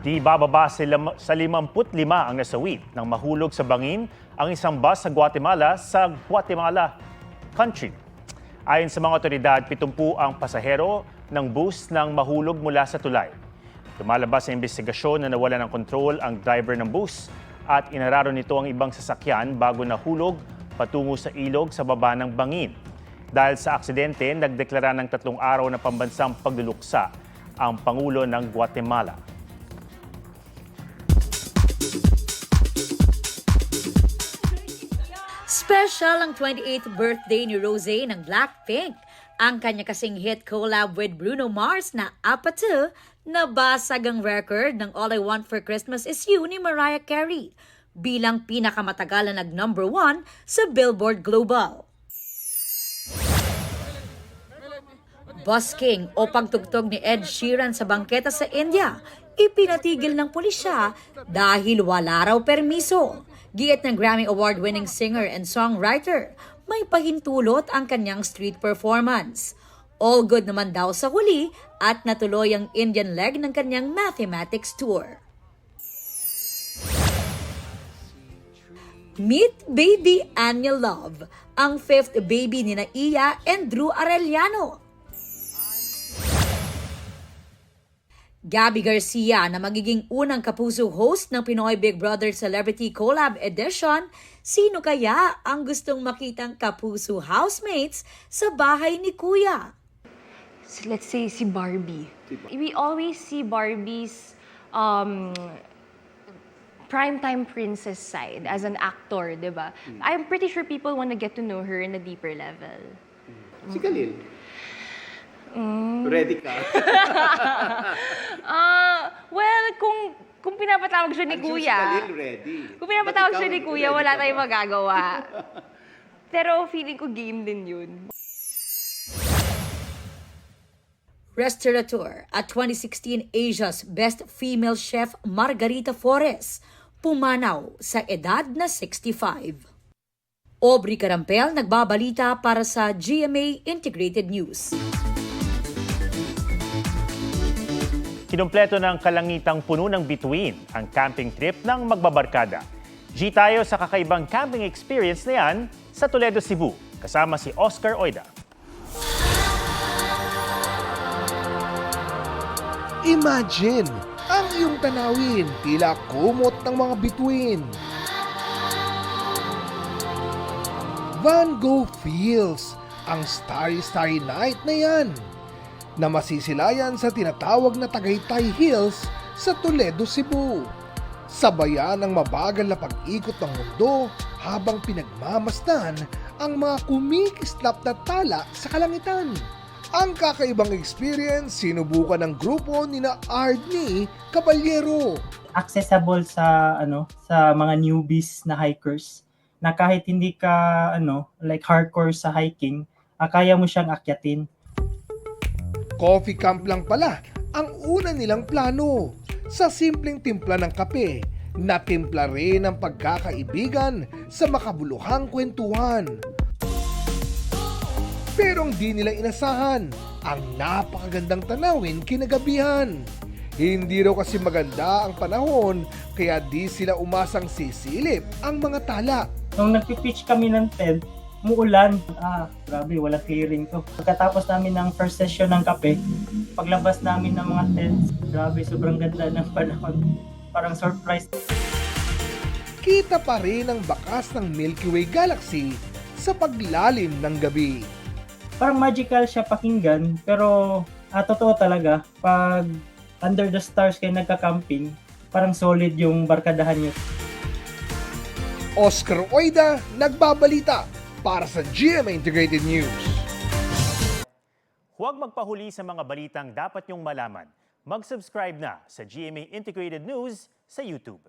Di bababa sa 55 ang nasawi nang mahulog sa bangin ang isang bus sa Guatemala country. Ayon sa mga otoridad, 70 ang pasahero ng bus nang mahulog mula sa tulay. Lumalabas sa investigasyon na nawala ng kontrol ang driver ng bus at inararo nito ang ibang sasakyan bago nahulog patungo sa ilog sa baba ng bangin. Dahil sa aksidente, nagdeklara ng 3 araw na pambansang pagluluksa ang Pangulo ng Guatemala. Special ang 28th birthday ni Rosé ng Blackpink. Ang kanya kasing hit collab with Bruno Mars na Apatu, nabasag ang record ng All I Want for Christmas Is You ni Mariah Carey bilang pinakamatagal na nag-number 1 sa Billboard Global. Busking o pagtugtog ni Ed Sheeran sa bangketa sa India, ipinatigil ng pulisya dahil wala raw permiso. Giit ng Grammy Award-winning singer and songwriter, may pahintulot ang kanyang street performance. All good naman daw sa huli at natuloy ang Indian leg ng kanyang mathematics tour. Meet Baby Anya Love, ang 5th baby ni Iya and Drew Arellano. Gabby Garcia na magiging unang kapuso host ng Pinoy Big Brother Celebrity Collab Edition, sino kaya ang gustong makitang kapuso housemates sa bahay ni Kuya? So let's say si Barbie. We always see Barbie's primetime princess side as an actor, di ba? I'm pretty sure people want to get to know her in a deeper level. Si Khalil. Ready ka? Well, kung pinapatawag siya ni I'm sure Kuya, si Khalil ready. kung pinapatawag Ba't siya ikaw, ni Kuya, ready wala ka tayong ba? magagawa. Pero feeling ko game din yun. Restaurateur at 2016 Asia's Best Female Chef Margarita Flores, pumanaw sa edad na 65. Aubrey Carampel nagbabalita para sa GMA Integrated News. Kinumpleto ng kalangitang puno ng bituin ang camping trip ng magbabarkada. G tayo sa kakaibang camping experience na yan sa Toledo, Cebu, kasama si Oscar Oida. Imagine ang iyong tanawin tila kumot ng mga bituin. Van Gogh Fields, ang starry night na yan, na masisilayan sa tinatawag na Tagaytay Hills sa Toledo, Cebu. Sabayan ang mabagal na pag-ikot ng mundo habang pinagmamasdan ang mga kumikislap na tala sa kalangitan. Ang kakaibang experience sinubukan ng grupo ni na Ardney Caballero. Accessible sa sa mga newbies na hikers na kahit hindi ka like hardcore sa hiking, kaya mo siyang akyatin. Coffee camp lang pala ang una nilang plano. Sa simpleng timpla ng kape, natimpla rin ang pagkakaibigan sa makabuluhang kwentuhan. Pero hindi nila inasahan ang napakagandang tanawin kinagabihan. Hindi raw kasi maganda ang panahon kaya di sila umasang sisilip ang mga tala. Nung nagpipitch kami ng tent, muulan. Grabe, walang clearing to. Pagkatapos namin ng first session ng kape, paglabas namin ng mga tents, grabe, sobrang ganda ng panahon. Parang surprise. Kita pa rin ang bakas ng Milky Way Galaxy sa paglalim ng gabi. Parang magical siya pakinggan, pero totoo talaga, pag under the stars kayo nagka-camping, parang solid yung barkadahan nyo. Oscar Oida, nagbabalita para sa GMA Integrated News. Huwag magpahuli sa mga balitang dapat niyong malaman. Mag-subscribe na sa GMA Integrated News sa YouTube.